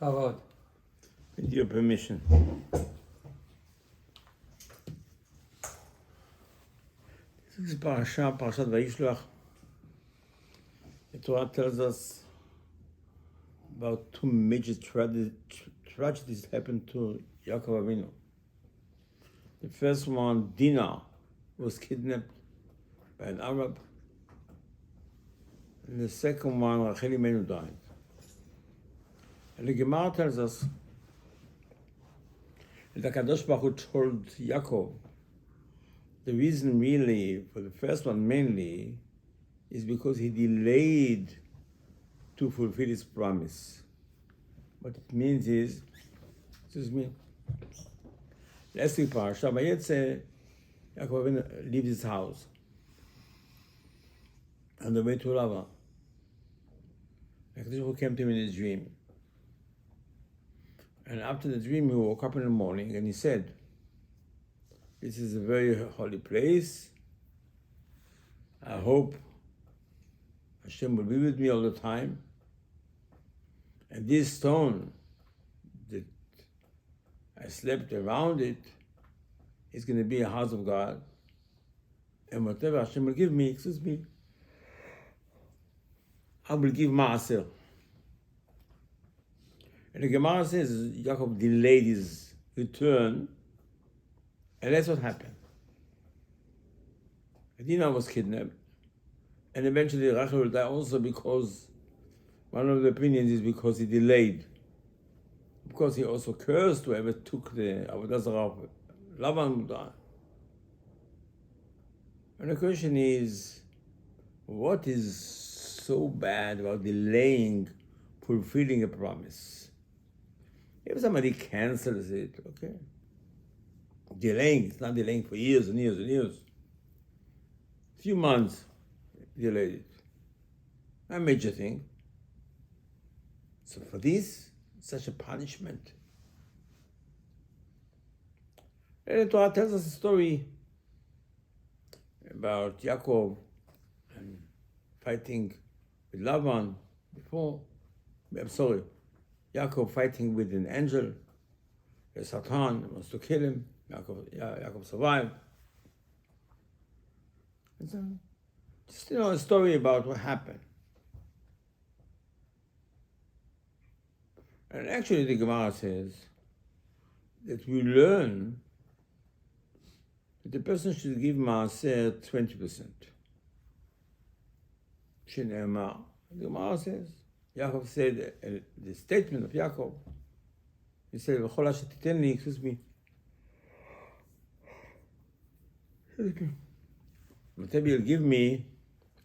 Chavod. With your permission. This is Parashat Vayishlach. The Torah tells us about two major tragedies happened to Yaakov Avinu. The first one, Dinah, was kidnapped by an Arab. And the second one, Rachel Imenu died. And the Gemara tells us that HaKadosh Baruch Hu told Yaakov the reason really for the first one mainly is because he delayed to fulfill his promise. What it means is, last week Parashat Vayetze, Yaakov Avinu leaves his house on the way to Lavan. HaKadosh Baruch Hu came to him in his dream. And after the dream, he woke up in the morning and he said, "This is a very holy place. I hope Hashem will be with me all the time. And this stone that I slept around it is going to be a house of God. And whatever Hashem will give me, I will give Ma'aser." And the Gemara says Yaakov delayed his return, and that's what happened. Dinah was kidnapped, and eventually Rachel will die also because one of the opinions is because he delayed. Because he also cursed whoever took the Avodah Zarah of Lavan would die. And the question is, what is so bad about delaying fulfilling a promise? If somebody cancels it, okay. Delaying, it's not delaying for years and years and years. A few months, delayed it. Not a major thing. So for this, such a punishment. And the Torah tells us a story about Yaakov and fighting with Lavan before. I'm sorry. Yaakov fighting with an angel, a Satan wants to kill him. Yaakov survived. It's just a story about what happened. And actually, the Gemara says that we learn that the person should give Maaser 20%. Shene'emar. The Gemara says. Yaakov said, the statement of Yaakov, he said, whatever you'll give me,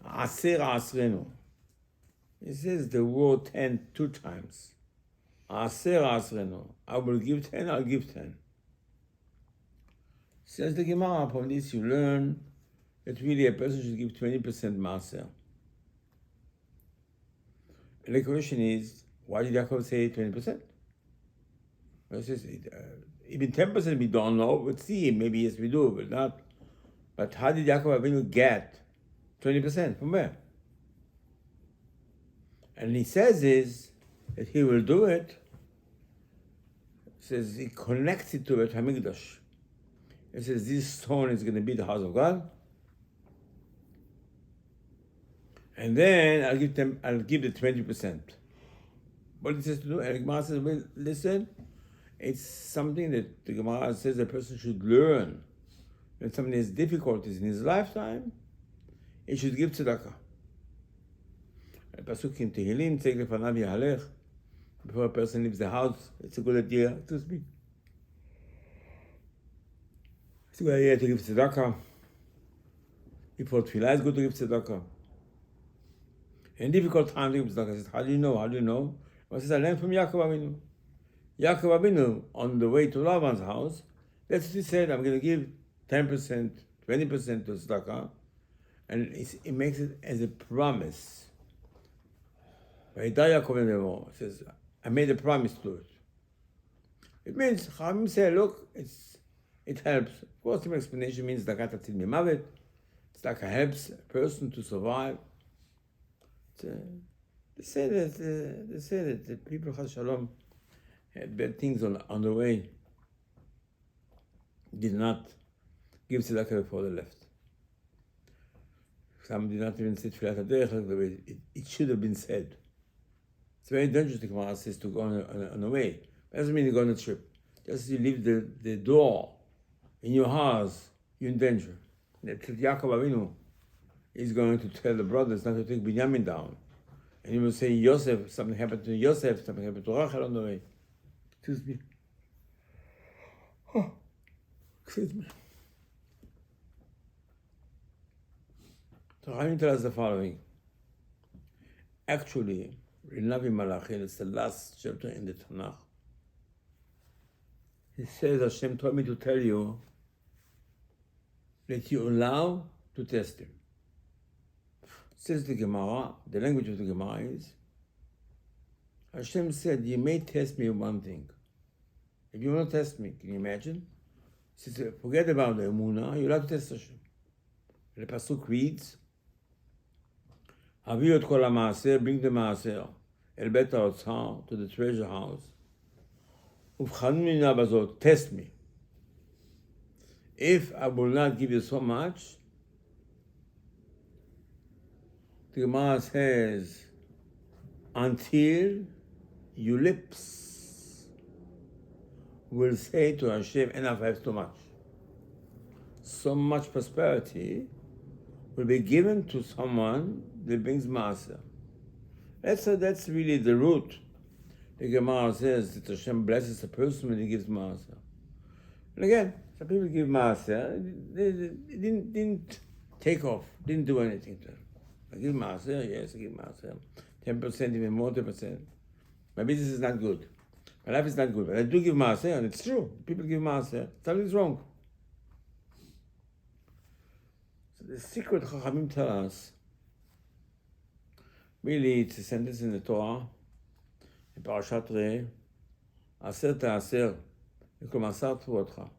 aser asrenu. He says the word 10 two times. Aser asrenu. I will give 10, I'll give 10. Says the Gemara, from this you learn that really a person should give 20% maaser. And the question is, why did Yaakov say 20%? Well, it says, even 10% we don't know, but see, maybe yes we do, but not. But how did Yaakov Avinu get 20%? From where? And he says is that he will do it. He says he connects it to Beit HaMikdash. He says this stone is going to be the house of God. And then I'll give the 20%. What it says to do, and the Gemara says, well, listen, it's something that the Gemara says a person should learn. When somebody has difficulties in his lifetime, he should give tzedakah. Pasuk in Tehillim, tzedek lefanav yahalech. Before a person leaves the house, it's a good idea to speak. It's a good idea to give tzedakah. Before tefillah, it's good to give tzedakah. In difficult times, I said, how do you know? How do you know? Well, I learned from Yaakov Avinu. Yaakov Avinu, on the way to Lavan's house, that's what he said, I'm going to give 10%, 20% to tzedakah, and he makes it as a promise. Yaakov Avinu says, I made a promise to it. It means, Chachamim say, look, it helps. Of course, the explanation means tzedakah tatzil mimavet. Tzedakah helps a person to survive. They say that the people Chas Shalom had bad things on the way, did not give tzedakah before they left. Some did not even say Tfilat HaDerech the way it should have been said. It's very dangerous, the Gemara says, to go on a way. It doesn't mean you go on a trip. Just as you leave the door in your house, you're in danger. Yaakov Avinu is going to tell the brothers not to take Binyamin down. And he will say, Yosef, something happened to Yosef, something happened to Rachel on the way. Excuse me. Oh, excuse me. So Chaim tell us the following. Actually, in Navi Malachi, it's the last chapter in the Tanakh. He says, Hashem told me to tell you that you allow to test him. Says the Gemara, the language of the Gemara is, Hashem said, you may test me with one thing. If you want to test me, can you imagine? He says, forget about the Emunah, you're allowed to test Hashem. The Pasuk reads, Havi et kol ha'maaser, bring the maaser, el bet ha'otzar, to the treasure house. Uvchanuni na bazot, test me. If I will not give you so much, the Gemara says, until your lips will say to Hashem, enough, I have too much. So much prosperity will be given to someone that brings Maaseh. That's really the root. The Gemara says that Hashem blesses a person when he gives Maaseh. And again, some people give Maaseh, they didn't take off, didn't do anything to them. I give Maaseh, yes, I give Maaseh. 10%, even more 10%. My business is not good. My life is not good, but I do give Maaseh, and it's true. People give Maaseh. Something's wrong. So the secret Chachamim tell us, really, it's a sentence in the Torah, in Parashat Re'eh, Aser ta'aser, Yekol Masar Tvuotcha.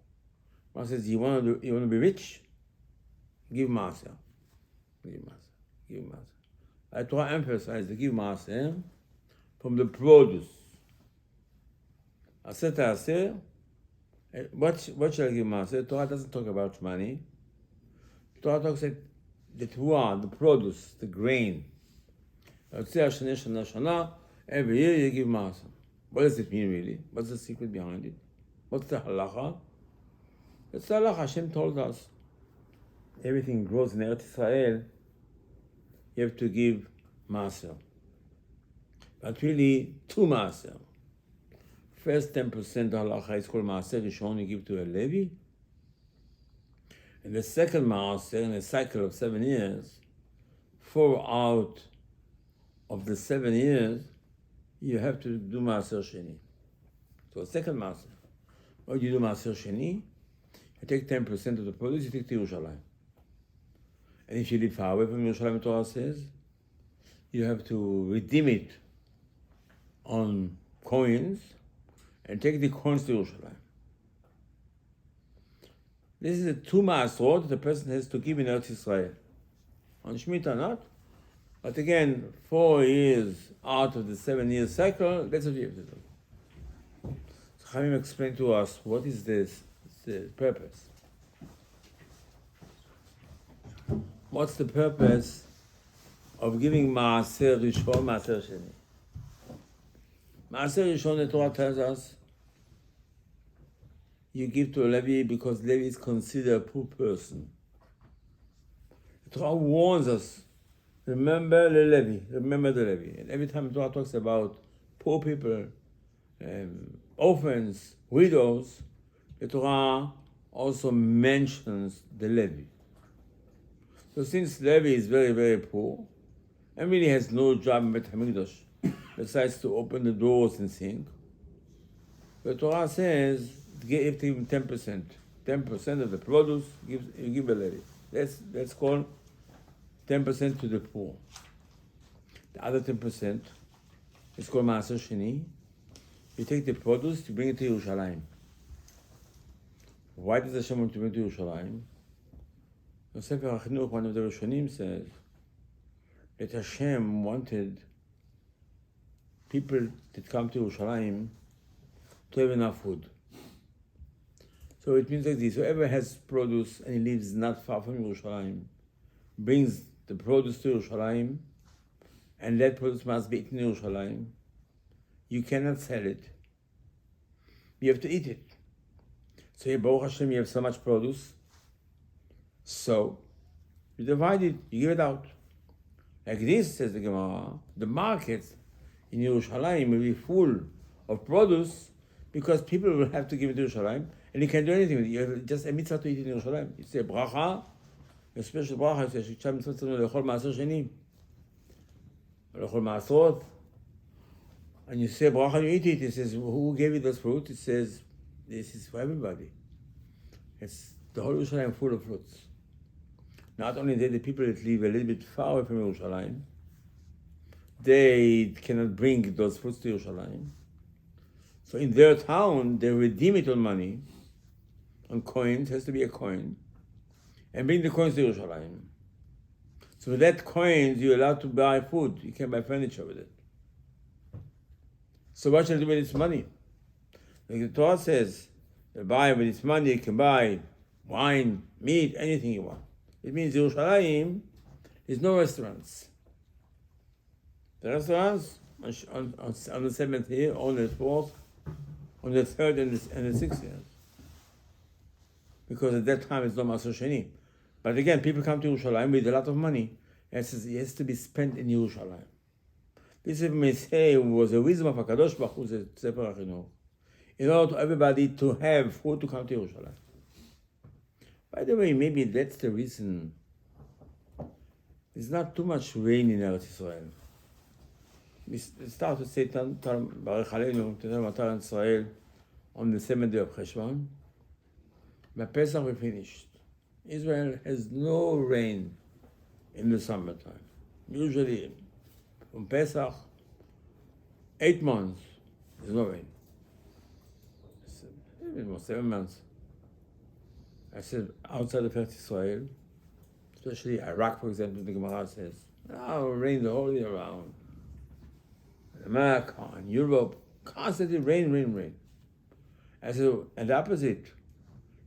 One says, you want to be rich? Give Maaseh. Give Maaseh. Give Maaseh. I Torah emphasize the give Maaseh from the produce. Aser ta'aser, what shall I give Maaseh? Torah doesn't talk about money. Torah talks about the Torah, the produce, the grain. Every year you give Maaseh. What does it mean really? What's the secret behind it? What's the halacha? It's the halacha. Hashem told us everything grows in Eretz Israel, you have to give Maaseh. But really, two Maaseh. First 10% halacha is called Maaseh Rishon, you give to a Levi. And the second Maaseh, in a cycle of 7 years, 4 out of the 7 years, you have to do Maaser Sheni. So second Maaser. What do you do Maaser Sheni? You take 10% of the produce, you take to Yerushalayim. And if you live far away from Yerushalayim, Torah says, you have to redeem it on coins and take the coins to Yerushalayim. This is the 2 Maaserot that the person has to give in Eretz Israel. On Shemitah, not. But again, 4 years out of the 7-year cycle, that's what you have to do. So Chaim explained to us, what is this, the purpose? What's the purpose of giving Maaser Rishon, Maaser Sheni? Maaser Rishon, the Torah tells us, you give to a Levi because Levi is considered a poor person. The Torah warns us, remember the Levi, remember the Levi. And every time Torah talks about poor people, orphans, widows, the Torah also mentions the Levi. So since Levi is very, very poor, and really has no job in Beit HaMikdash besides to open the doors and sing, the Torah says, give him 10%. 10% of the produce, you give a Levi. That's called 10% to the poor. The other 10% is called Maaser Sheni. You take the produce, you bring it to Yerushalayim. Why does Hashem want to bring it to Yerushalayim? The Sefer HaChinuch, one of the Rishonim, says that Hashem wanted people that come to Yerushalayim to have enough food. So it means like this: whoever has produce and he lives not far from Yerushalayim, brings the produce to Yerushalayim, and that produce must be eaten in Yerushalayim. You cannot sell it. You have to eat it. So here, Baruch Hashem, you have so much produce. So you divide it, you give it out. Like this, says the Gemara, the markets in Yerushalayim will be full of produce because people will have to give it to Yerushalayim, and you can't do anything with it. You have just a mitzvah to eat it in Yerushalayim. You say bracha, a special bracha, you say shikcha mitzvah tzonu lechol ma'aser sheni, lechol ma'asrot, and you say bracha, you eat it. It says, who gave you those fruit? It says, this is for everybody. It's the whole Yerushalayim full of fruits. Not only that, the people that live a little bit far away from Yerushalayim, they cannot bring those fruits to Yerushalayim. So in their town, they redeem it on money, on coins, has to be a coin, and bring the coins to Yerushalayim. So with that coins, you're allowed to buy food. You can buy furniture with it. So what should I do with this money? Like the Torah says, you buy with this money, you can buy wine, meat, anything you want. It means Yerushalayim is no restaurants. The restaurants on the 7th year, on the 4th, on the 3rd and the 6th years. Because at that time it's no Maser Sheni. But again, people come to Yerushalayim with a lot of money. And it says it has to be spent in Yerushalayim. This, if may say, was a wisdom of HaKadosh Baruch Hu, the Sefer HaChinuch, in order to everybody to have food to come to Yerushalayim. By the way, maybe that's the reason there's not too much rain in Eretz Israel. We start to say Baruch Aleinu, Matar Israel, on the 7th day of Cheshvan. By Pesach we finished. Israel has no rain in the summertime. Usually, from Pesach, 8 months, there's no rain. Almost 7 months. I said, outside of Eretz Israel, especially Iraq, for example, the Gemara says, rain the whole year round. America and Europe, constantly rain. I said, and the opposite,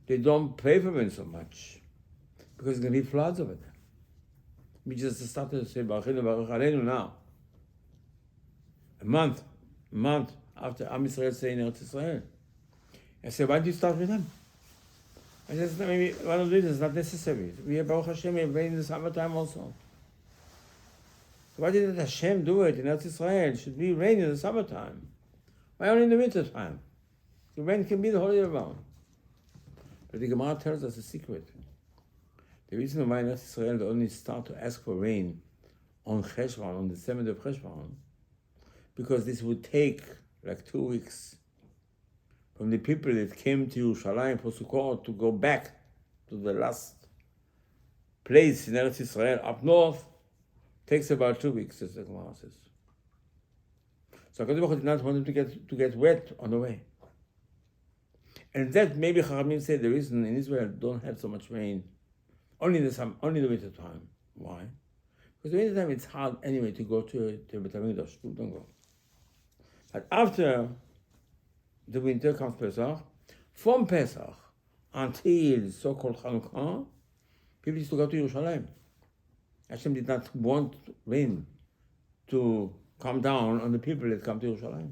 they don't pray for rain so much because it's going to be floods over there. We just started to say, Baruch Aleinu now. A month after Am Yisrael saying Eretz Israel. I said, why do you start with them? I said, maybe one of these is not necessary. We have Baruch Hashem, we have rain in the summertime also. So why didn't Hashem do it in Eretz Israel? It should be rain in the summertime. Why only in the winter time? The rain can be the whole year round. But the Gemara tells us a secret. The reason why in Eretz Israel they only start to ask for rain on Cheshvan, on the 7th of Cheshvan, because this would take like 2 weeks from the people that came to Yerushalayim for Sukkot to go back to the last place in Eretz Israel up north. Takes about 2 weeks, as the Gemara says. So HaKadosh Baruch Hu did not want them to get wet on the way. And that maybe Chachamim said the reason in Israel don't have so much rain only in the winter time. Why? Because the winter time it's hard anyway to go to Beit HaMikdash. Don't go. But after the winter comes Pesach. From Pesach until so-called Chanukah, people used to go to Yerushalayim. Hashem did not want rain to come down on the people that come to Yerushalayim.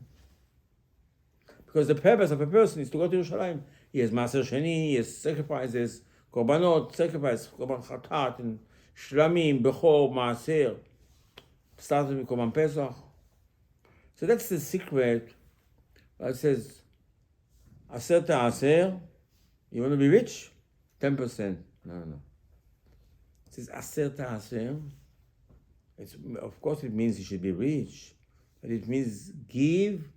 Because the purpose of a person is to go to Yerushalayim. He has Maser Sheni, he has sacrifices, Korbanot, sacrifice, Korban Chatat, and Shlamim, Bechor, Maaser. Started with Korban Pesach. So that's the secret. It says, Aser Ta'aser, you want to be rich? 10%. No. It says Aser Ta'aser. Of course it means you should be rich, but it means give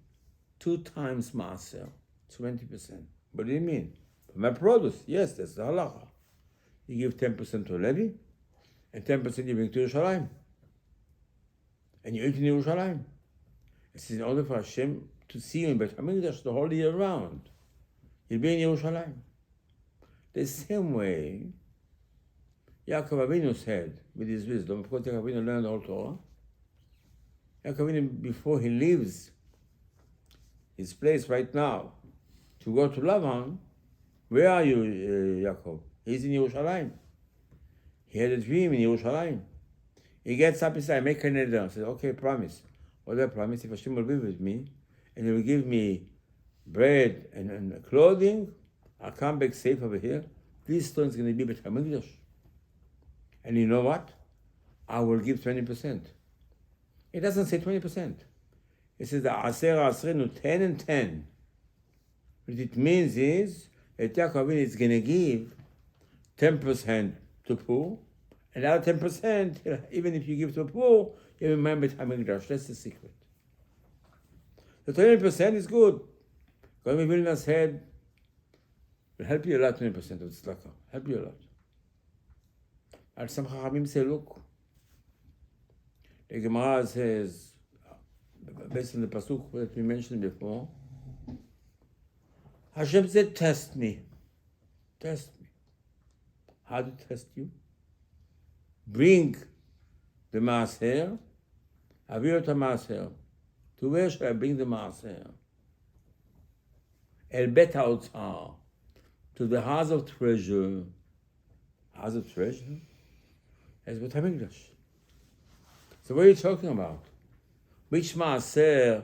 2 times Maaser, 20%. What do you mean? For my produce, yes, that's the halacha. You give 10% to a Levi, and 10% you bring to Yerushalayim. And you eat in Yerushalayim. It's in order for Hashem to see you in Beit HaMikdash the whole year round. You'll be in Yerushalayim. The same way Yaakov Avinu said with his wisdom, of course Yaakov Avinu learned the whole Torah. Yaakov Avinu, before he leaves his place right now, to go to Lavan. Where are you, Yaakov? He's in Yerushalayim. He had a dream in Yerushalayim. He gets up and says, I make a neder. I said, okay, promise. What do I promise? If Hashem will be with me, and He will give me bread and clothing, I'll come back safe over here. This stone is going to be Beit HaMikdash. And you know what? I will give 20%. It doesn't say 20%. It says the Aser Asrenu 10 and 10. What it means is that Yaakov is going to give 10% to poor, and out 10%, even if you give to poor, you remember Beit HaMikdash. That's the secret. The 20% is good. God Vilna said, will help you a lot, 20% of tzedakah. Help you a lot. And some Chachamim say, look, the Gemara says, based on the pasuk that we mentioned before, Hashem said, test me. Test me. How to test you? Bring the maaser, avir to maaser. To where shall I bring the maaser? El bet ha'otzar, to the house of treasure. House of treasure? That's Beit HaMikdash. So what are you talking about? Which maaser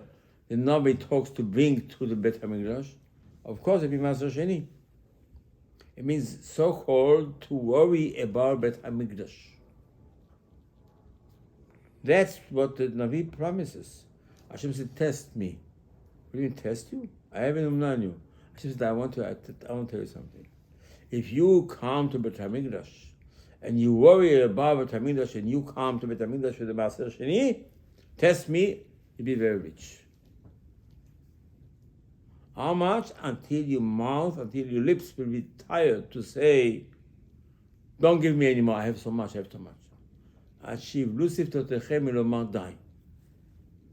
the Navi talks to bring to the Beit HaMikdash? Of course, it be maaser sheni. It means so-called to worry about Beit HaMikdash. That's what the Navi promises. Hashem said, test me. What do you mean, test you? I haven't known you. Hashem said, I want to tell you something. If you come to Beit HaMikdash and you worry about Beit HaMikdash and you come to Beit HaMikdash with the Maaser Sheni, test me, you'll be very rich. How much? Until your mouth, until your lips will be tired to say, don't give me anymore, I have so much, I have too much. Achieve Lusif Totechem Elomar die.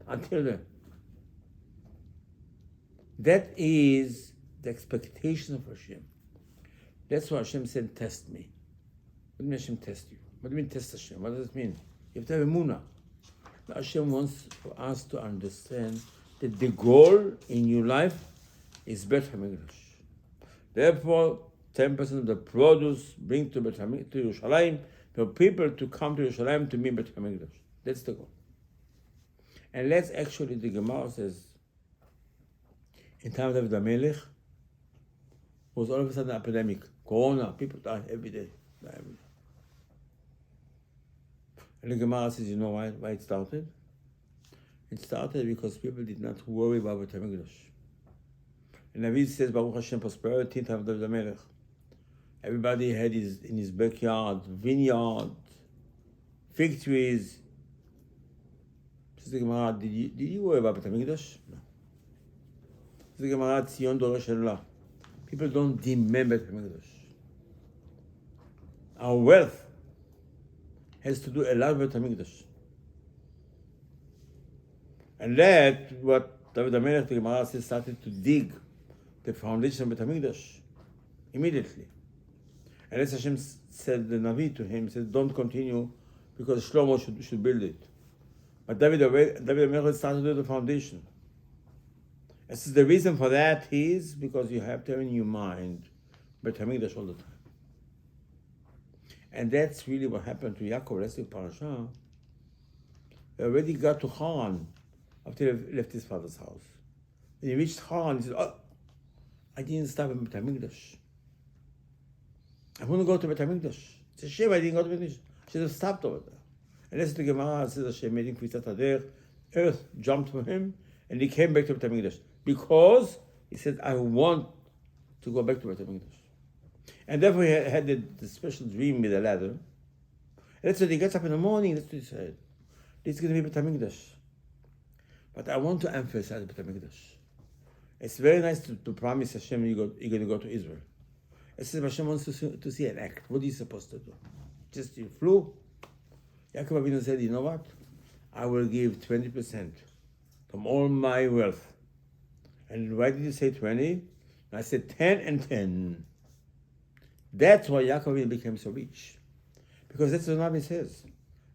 Until then. That is the expectation of Hashem. That's why Hashem said, test me. What do you mean Hashem test you? What do you mean test Hashem? What does it mean? You have to have emunah. Hashem wants for us to understand that the goal in your life is Beit HaMikdash. Therefore, 10% of the produce bring to Yerushalayim for people to come to Yerushalayim to meet Beit HaMikdash. That's the goal. And let's actually, the Gemara says, in times of David HaMelech, was all of a sudden an epidemic. Corona, people die every day. And the Gemara says, you know why it started? It started because people did not worry about Beit HaMikdash. And Navi says, Baruch Hashem, prosperity in times of David HaMelech. Everybody had in his backyard, vineyard, fig trees. Says the Gemara, did you worry about Beit HaMikdash? No. Says the Gemara, Tzion Doresh Elah. People don't demand Beit HaMikdash. Our wealth has to do a lot with Beit HaMikdash. And that, what David HaMelech, the Gemara says, started to dig the foundation of Beit HaMikdash immediately. And as Hashem said, the Navi to him, said, don't continue because Shlomo should build it. But David HaMelech started to do the foundation. And so the reason for that is because you have to have in your mind Beit HaMikdash all the time. And that's really what happened to Yaakov, rest of Parashah. He already got to Haran after he left his father's house. When he reached Haran, he said, oh, I didn't stop in Beit HaMikdash. I want to go to Beit HaMikdash. It's a shame I didn't go to Beit HaMikdash. I should have stopped over there. And that's the Gemara says Hashem made him Kvisat Hader. Earth jumped for him, and he came back to Beit HaMikdash. Because he said, I want to go back to Beit HaMikdash. And therefore he had the special dream with the ladder. And that's when he gets up in the morning, that's what he said. This is going to be Beit HaMikdash. But I want to emphasize Beit HaMikdash. It's very nice to promise Hashem you're going to go to Israel. It says Hashem wants to see an act. What are you supposed to do? Just you flew. Yaakov Avinu said, you know what? I will give 20% from all my wealth. And why did you say 20? I said 10 and 10. That's why Yaakov Avinu became so rich. Because that's what the Navi says.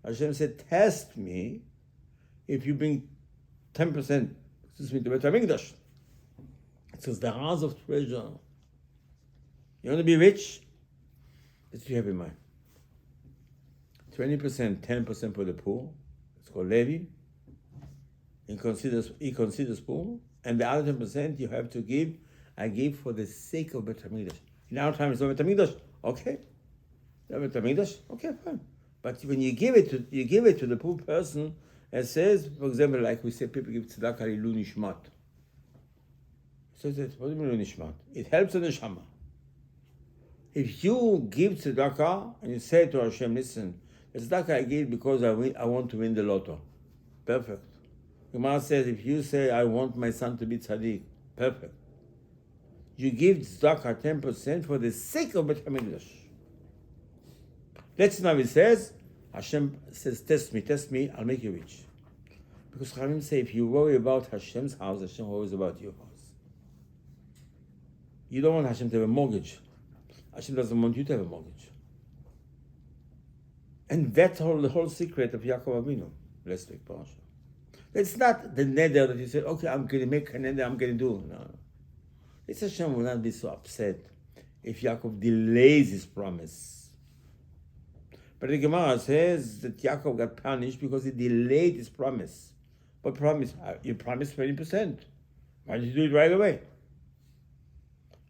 Hashem said, test me if you bring 10%, to Beit HaMikdash. It says the house of treasure. You want to be rich? That's what you have in mind. 20%, 10% for the poor. It's called Levi. He considers poor. And the other 10% you have to give. I give for the sake of Beit HaMikdash. In our time, it's not Beit HaMikdash. Okay. Beit HaMikdash. Okay, fine. But when you give it to the poor person, it says, for example, like we say, people give tzedakah lilu nishmat. So what do you mean lilu nishmat? It helps the neshama. If you give tzedakah and you say to Hashem, listen, the tzedakah I give because I want to win the lotto. Perfect. Gemara says, if you say, I want my son to be tzaddik, perfect. You give tzedakah 10% for the sake of Beit HaMikdash. That's now it says, Hashem says, test me, I'll make you rich. Because Chachamim say, if you worry about Hashem's house, Hashem worries about your house. You don't want Hashem to have a mortgage. Hashem doesn't want you to have a mortgage. And that's the whole secret of Yaakov Avinu. Let's take Parasha. It's not the neder that you say, okay, I'm going to make a neder, I'm going to do. No. It's Hashem will not be so upset if Yaakov delays his promise. But the Gemara says that Yaakov got punished because he delayed his promise. What promise? You promised 20%. Why did you do it right away?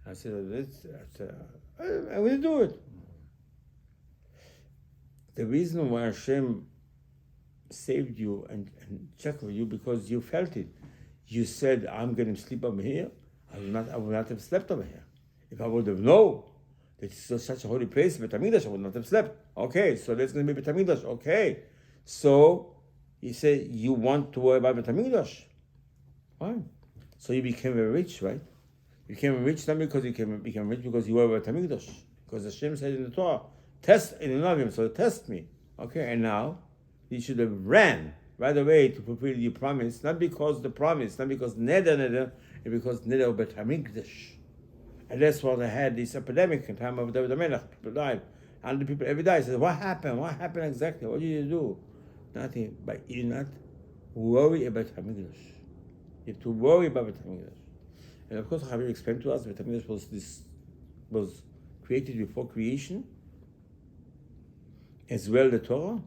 I said, I will do it. The reason why Hashem saved you and checked for you because you felt it. You said, I'm going to sleep over here. I would not have slept over here. If I would have known that it's such a holy place, Beit HaMikdash, I would not have slept. Okay, so that's going to be Beit HaMikdash. Okay. So you say you want to worry about Beit HaMikdash. Fine. So you became very rich, right? You became rich not because you became rich because you were Beit HaMikdash. Because Hashem said in the Torah, test in the Navim, so test me. Okay, and now you should have ran right away to fulfill your promise, not because the promise, not because neder, but because neder Beit HaMikdash. And that's what I had this epidemic in time of David HaMelech. People died. 100 people every day. I said, what happened? What happened exactly? What did you do? Nothing. But you not worry about HaMikdash. You have to worry about Beit HaMikdash. And of course, Chavi explained to us that Beit HaMikdash was created before creation, as well the Torah.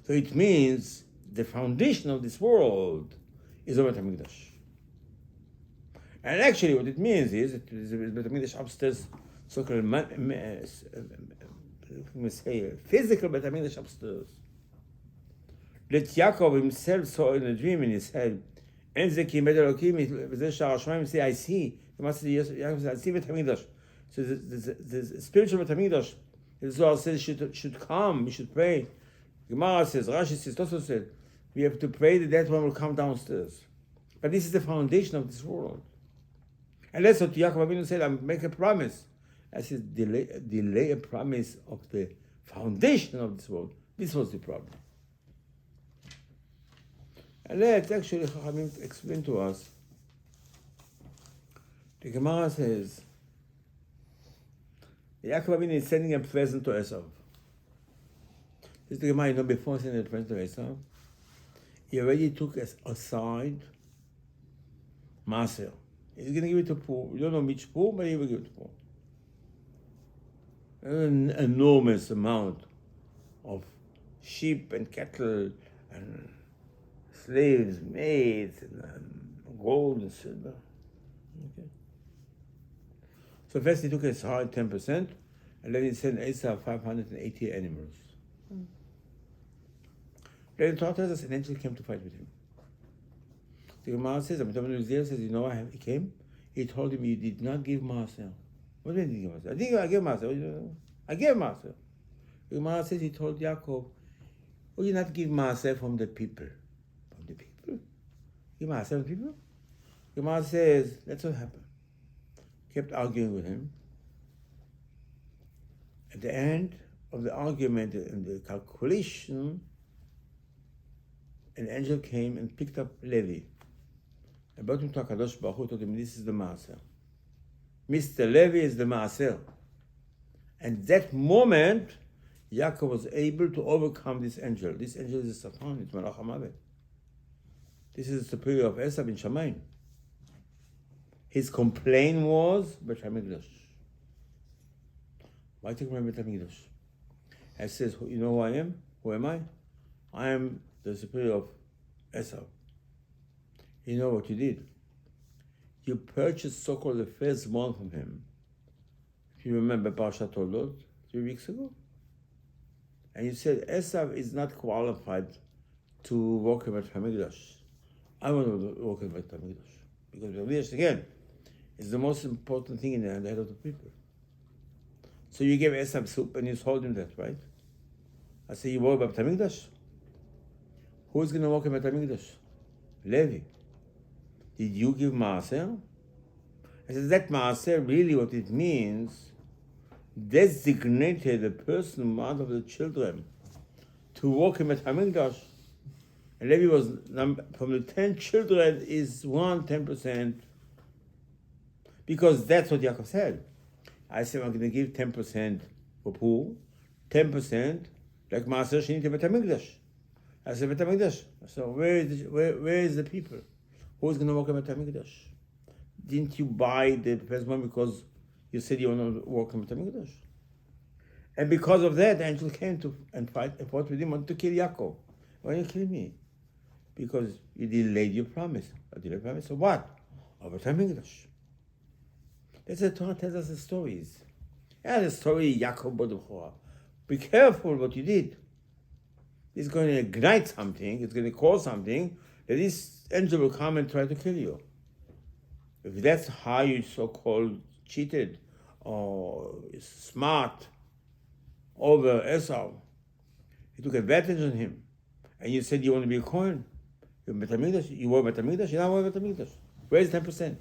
So it means the foundation of this world is Beit HaMikdash. And actually what it means is that Beit HaMikdash upstairs, so-called physical Beit HaMikdash upstairs. That Yaakov himself saw in a dream and he said, I see. He must say, Yaakov said, I see Beit HaMikdash. So the spiritual Beit HaMikdash, the Zohar says should come, we should pray. Gemara says, Rashi says, Tosfos said, we have to pray that that one will come downstairs. But this is the foundation of this world. And that's what Yaakov Avinu said, I make a promise. I said, delay a promise of the foundation of this world. This was the problem. And let's actually Chachamim explain to us. The Gemara says, Yaakov Avinu is sending a present to Esau. This is the Gemara, before sending a present to Esau, he already took aside Maser. He's going to give it to poor. We don't know which poor, but he will give it to poor. An enormous amount of sheep and cattle and slaves, maids, and gold and silver. Okay. So first he took aside 10%, and then he sent Esau 580 animals. Then the Torah tells us an angel came to fight with him. The Gemara says, you know why he came? He told him, you did not give Maser. What do you mean you didn't give Maser? I gave Maser. I gave Maser. The Gemara says, he told Yaakov, oh, you not give Maser from the people. From the people? Give Maser from the people? The Gemara says, that's what happened. Kept arguing with him. At the end of the argument and the calculation, an angel came and picked up Levi. I brought him to HaKadosh Baruch Hu, told him, this is the Maaser. Mr. Levi is the Maaser. And that moment, Yaakov was able to overcome this angel. This angel is a Satan, it's Malach HaMavet. This is the superior of Esau in Shamayim. His complaint was Bet HaMikdash. Why take my Bet HaMikdash? And says, you know who I am? Who am I? I am the superior of Esau. You know what you did? You purchased so-called the firstborn from him. If you remember Parashat Toldot 3 weeks ago. And you said Esau is not qualified to walk in Bet HaMikdash. I want to walk in Bet HaMikdash. Because Bet HaMikdash, again, is the most important thing in the head of the people. So you gave Esau soup and you told him that, right? I said, you walk in Bet HaMikdash? Who's going to walk in Bet HaMikdash? Levi. Did you give Maaser? I said, that Maaser, really what it means, designated a person, one of the children, to walk in Bet HaMikdash. And Levi was, from the 10 children, is 10%. Because that's what Yaakov said. I said, I'm going to give 10% for poor, 10% like Maaser Sheni to Bet HaMikdash. I said, Bet HaMikdash. So where is the people? Who's going to walk in Bet HaMikdash? Didn't you buy the firstborn because you said you want to walk in Bet HaMikdash? And because of that, the angel came to and fought with him, wanted to kill Yaakov. Why are you killing me? Because you delayed your promise. A delayed promise of what? Of Bet HaMikdash. That's the Torah tells us the stories. Yeah, the story Yaakov B'Chorah. Be careful what you did. It's going to ignite something. It's going to cause something that this angel will come and try to kill you. If that's how you so-called cheated or smart over Esau, you took advantage on him, and you said you want to be a Kohen. You were Bet HaMikdash. You were Bet HaMikdash. You're not wearing Bet HaMikdash. Where's 10%?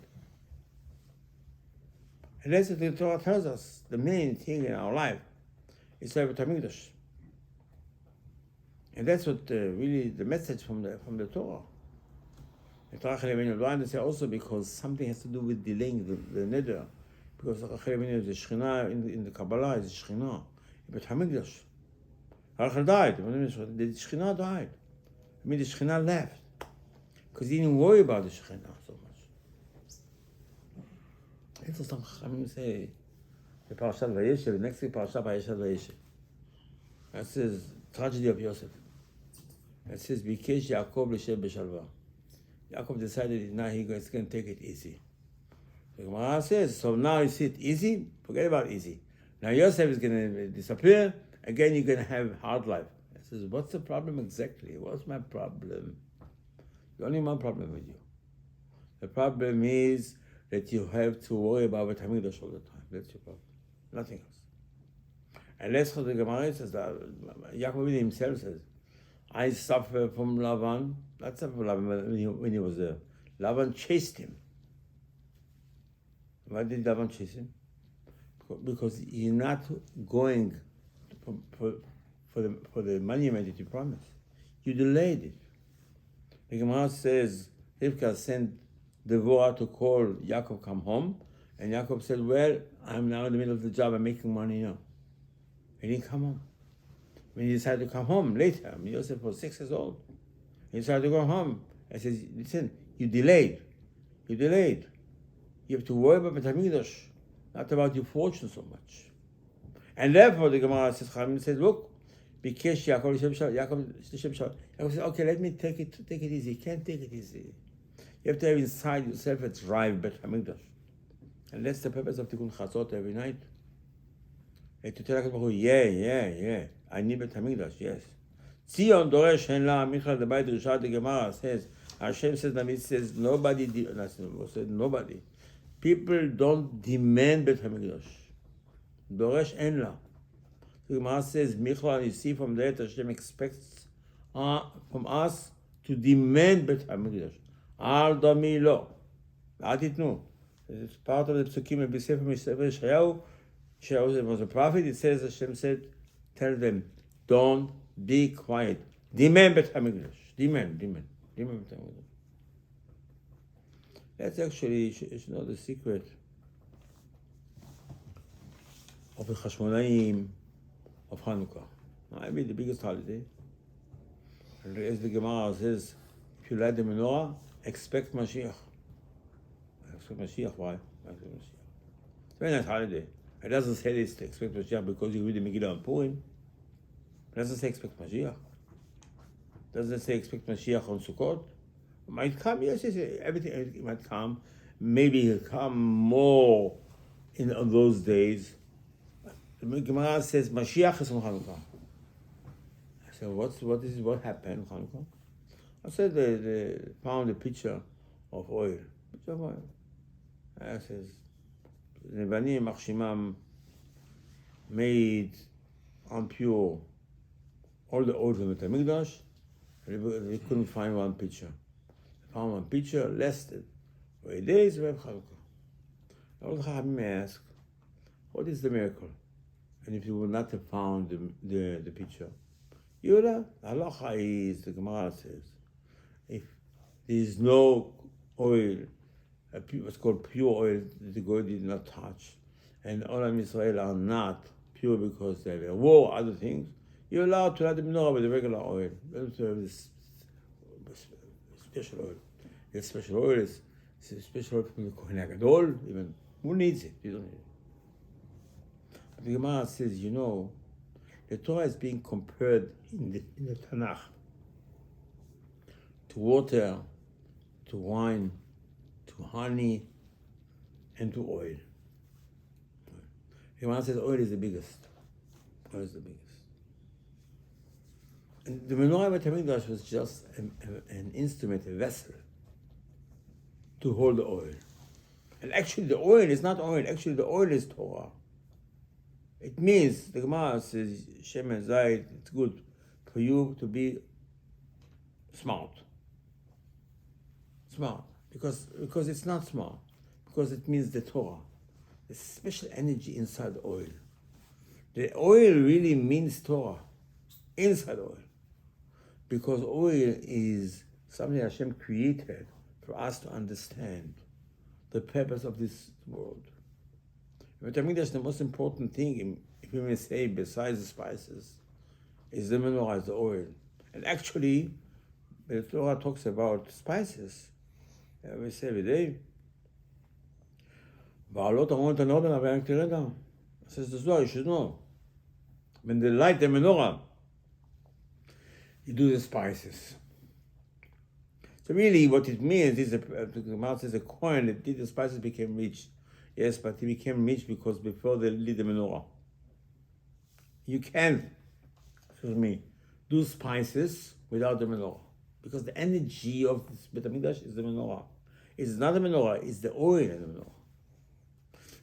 And that's what the Torah tells us. The main thing in our life is to have Bet HaMikdash. And that's what really the message from the Torah. The Torah Rabbeinu don't understand also because something has to do with delaying the neder. Because Rabbeinu is the Shekhinah in the Kabbalah, is the Shekhinah. Bet HaMikdash. Rachel died. The Shekhinah died. I mean, the Shekhinah left. Because he didn't worry about the Shekhinah so much. That's what some Chachamim say. The Parashat Vayishlach, the next week Parashat Vayishlach. That says, tragedy of Yosef. It says, Bikesh Yaakov l'shev b'shalva. Yaakov decided now he's going to take it easy. The Gemara says, so now you see it easy, forget about easy. Now Yosef is going to disappear, again you're going to have hard life. I says, what's the problem exactly? What's my problem? There's only one problem with you. The problem is that you have to worry about Bet HaMikdash all the time. That's your problem. Nothing else. And that's what the Gemara says, that Yaakov himself says, I suffer from Lavan, not suffer from Lavan when he was there. Lavan chased him. Why did Lavan chase him? Because he's not going for the monument that you promised. You delayed it. The Gemara says, Rivka sent Devorah to call Yaakov come home, and Yaakov said, well, I'm now in the middle of the job, I'm making money now. He didn't come home. When he decided to come home later, I mean, Yosef was 6 years old. He decided to go home. I said, listen, you delayed. You delayed. You have to worry about Bet HaMikdash, not about your fortune so much. And therefore, the Gemara says, look, Bikesh Yaakov said, okay, let me take it easy. You can't take it easy. You have to have inside yourself a drive Bet HaMikdash. And that's the purpose of Tikkun Chatzot every night. And to tell HaKadosh Baruch Hu, yeah, I need Bet HaMikdash, yes. Tzion Doresh Hen La Michal the Bayit Rishad the Gemara says, Hashem says, David says, nobody. People don't demand Bet HaMikdash. Doresh En La. The Gemara says, Michal, you see from that Hashem expects from us to demand Bet HaMikdash. Al Dami Lo. Aל תיתנו. It's part of the Psukim in B'Sefer Yeshayahu. Yeshayahu was a prophet. It says, Hashem said, tell them, don't be quiet. Demand Bet HaMikdash. Demand Bet HaMikdash. That's actually, you know, the secret of the Chashmonaim of Hanukkah. Maybe the biggest holiday. And as the Gemara says, if you light the menorah, expect Mashiach. expect Mashiach. Why? Why expect Mashiach? It's a very nice holiday. It doesn't say this to expect Mashiach because you read the Megillah on Purim. It doesn't say expect Mashiach. It doesn't say expect Mashiach on Sukkot. It might come, yes, everything might come. Maybe he'll come more on those days. The Gemara says Mashiach is on Hanukkah. I said, what happened on Hanukkah? I said they found a pitcher of oil. I says, Nebanim Machshimam made impure all the oil from the Mikdash. They couldn't find one pitcher. They found one pitcher, lasted for 8 days. We have Hanukkah. All the Chachamim ask, what is the miracle? And if you would not have found the pitcher, Yehuda, halacha is, the Gemara says, if there is no oil, what's called pure oil, that the God did not touch, and all of Israel are not pure because they have war, other things, you're allowed to light the menorah with the regular oil. You don't have this special oil. This special oil is special oil from the Kohen HaGadol, even. Who needs it? You don't need it. But the Gemara says, the Torah is being compared in the Tanakh to water, to wine, to honey, and to oil. The Gemara says oil is the biggest. Oil is the biggest. And the menorah of Mikdash was just an instrument, a vessel, to hold the oil. And actually the oil is not oil, actually the oil is Torah. It means, the Gemara says, Shem and Zayit, it's good for you to be smart. Smart. Because it's not smart. Because it means the Torah. There's special energy inside the oil. The oil really means Torah. Inside oil. Because oil is something Hashem created for us to understand the purpose of this world. But I mean, that's the most important thing, if you may say, besides the spices, is the menorah, is the oil. And actually, the Torah talks about spices. We say every day, says the Zohar, you should know. When they light the menorah, you do the spices. So really what it means is, the Gemara says, a coin that did the spices became rich. Yes, but he became rich because before they lit the menorah. You can't, do spices without the menorah. Because the energy of this Beit HaMikdash is the menorah. It's not the menorah, it's the oil in the menorah.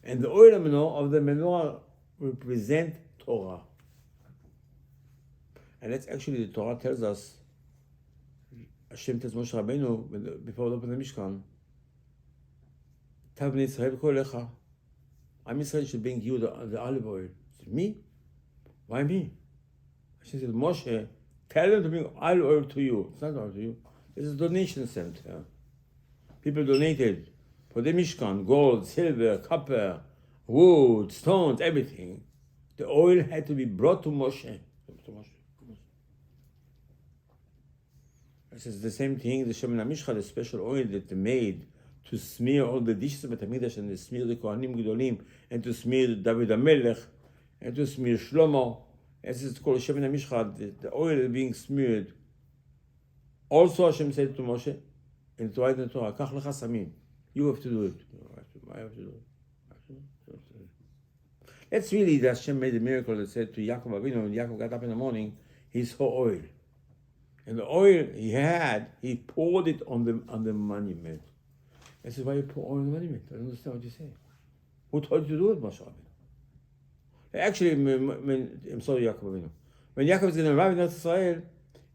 And the oil of the menorah represent Torah. And that's actually, the Torah tells us, Hashem tells Moshe Rabbeinu, before he opened the Mishkan, Tav b'nei Yisrael v'kol elecha. Am Yisrael should bring you the olive oil. He said, me? Why me? Hashem said, Moshe, tell them to bring olive oil to you. It's not oil to you. It's a donation center. People donated for the Mishkan, gold, silver, copper, wood, stones, everything. The oil had to be brought to Moshe. This is the same thing, the Shemen HaMishcha, the special oil that they made to smear all the dishes of Beit HaMikdash, and to smear the Kohanim Gedolim, and to smear David HaMelech, and to smear Shlomo. This is called Shemen HaMishcha, the oil is being smeared. Also Hashem said to Moshe, in the Torah, Kach lecha samim. You have to do it. I have to do it. That's really that Hashem made a miracle that said to Yaakov Avinu, when Yaakov got up in the morning, he saw oil. And the oil he poured it on the monument. I said, why you pour oil on the monument? I don't understand what you say. Who told you to do it, Moshe Rabbeinu? Actually, I'm sorry, Yaakov Avinu. When Yaakov is going to arrive in Israel,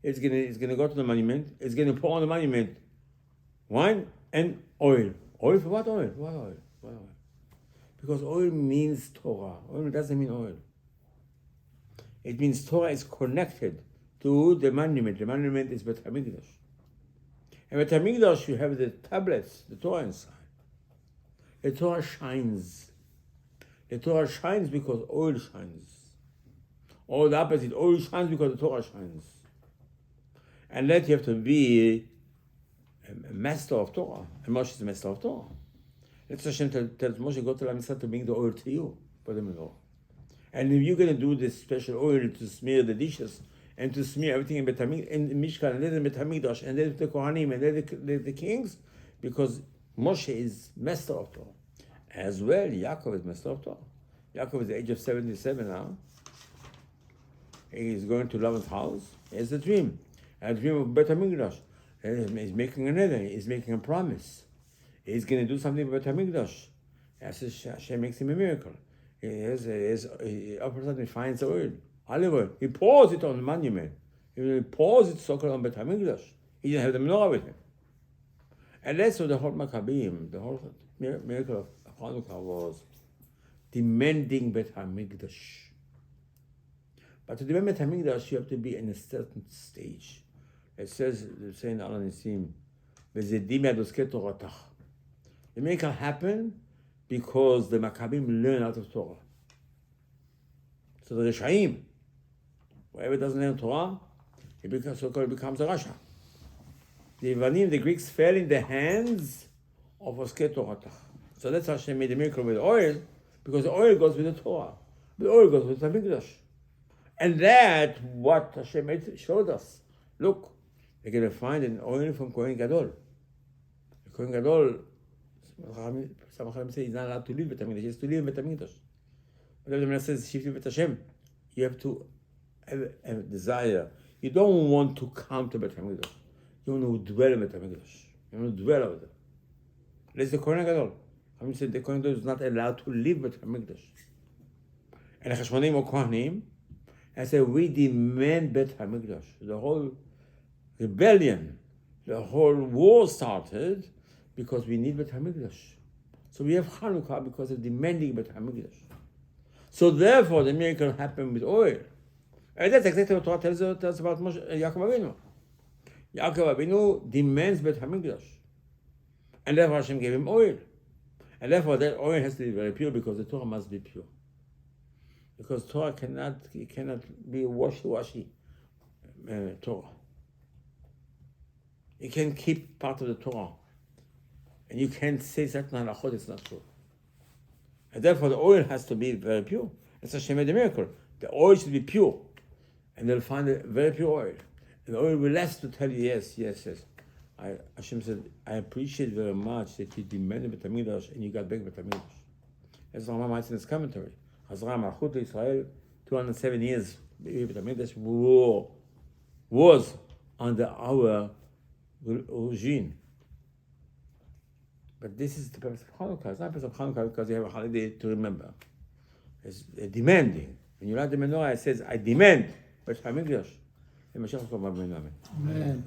it's going to go to the monument. It's going to pour on the monument wine and oil. Oil for what oil? Why oil? Why oil? Because oil means Torah. Oil doesn't mean oil. It means Torah is connected to the monument. The monument is Beit HaMikdash. And Beit HaMikdash, you have the tablets, the Torah inside. The Torah shines. The Torah shines because oil shines. Or the opposite, oil shines because the Torah shines. And that you have to be a master of Torah. And Moshe is the master of Torah. Let's Hashem tells Moshe, go to Israel to bring the oil to you for the menorah. And if you're going to do this special oil to smear the dishes and to smear everything in Mishkan, and then in Bet HaMikdash, and then the Kohanim, and then the kings, because Moshe is master of Torah. As well, Yaakov is master of Torah. Yaakov is the age of 77 now. He's going to Lavan's house. He has a dream of Bet HaMikdash. He's making another. He's making a promise. He's going to do something with Bet HaMikdash. Hashem makes him a miracle. All of a sudden he finds the oil, olive oil. He pours it on the monument. He pours it so-called on Bet HaMikdash. He didn't have the menorah with him. And that's what the whole Maccabim, the whole miracle of Hanukkah was demanding Bet HaMikdash. But to demand Bet HaMikdash, you have to be in a certain stage. It says, in Al Nisim, the miracle happened because the Maccabim learn out of Torah. So the Reshaim, whoever doesn't learn Torah, he becomes a Rasha. The Yevanim, the Greeks, fell in the hands of Oskei Toratach. So that's how Hashem made the miracle with oil, because the oil goes with the Torah. The oil goes with the Mikdash. And that, what Hashem showed us. Look, they're going to find an oil from Kohen Gadol. The Kohen Gadol, some of them say he's not allowed to live with Mikdash. He has to live with Mikdash. But the Gemara says, Shifti with Hashem. You have to have a desire. You don't want to come to Bet HaMikdash. You want to dwell in Bet HaMikdash. You want to dwell over there. That's the Kohen Gadol. Hashem said the Kohen Gadol is not allowed to live Bet HaMikdash. And the Cheshbonim or Kohanim, I said, we demand Bet HaMikdash. The whole rebellion, the whole war started because we need Bet HaMikdash. So we have Hanukkah because of demanding Bet HaMikdash. So therefore, the miracle happened with oil. And that's exactly what Torah tells us about Yaakov Avinu. Yaakov Avinu demands Bet HaMikdash. And therefore Hashem gave him oil. And therefore that oil has to be very pure because the Torah must be pure. Because Torah cannot be washy Torah. You can keep part of the Torah. And you can't say certain halachot, it's not true. And therefore the oil has to be very pure. That's Hashem made the miracle. The oil should be pure. And they'll find a very pure oil. And the oil will last to tell you, yes. Hashem said, I appreciate very much that you demanded Bet HaMikdash and you got back Bet HaMikdash. As Rambam writes in his commentary, Hazra Malchut Israel, 207 years, Bet HaMikdash was under our regime. But this is the purpose of Hanukkah. It's not the purpose of Hanukkah because you have a holiday to remember. It's demanding. When you light the menorah, it says, I demand Bet HaMikdash. Amen.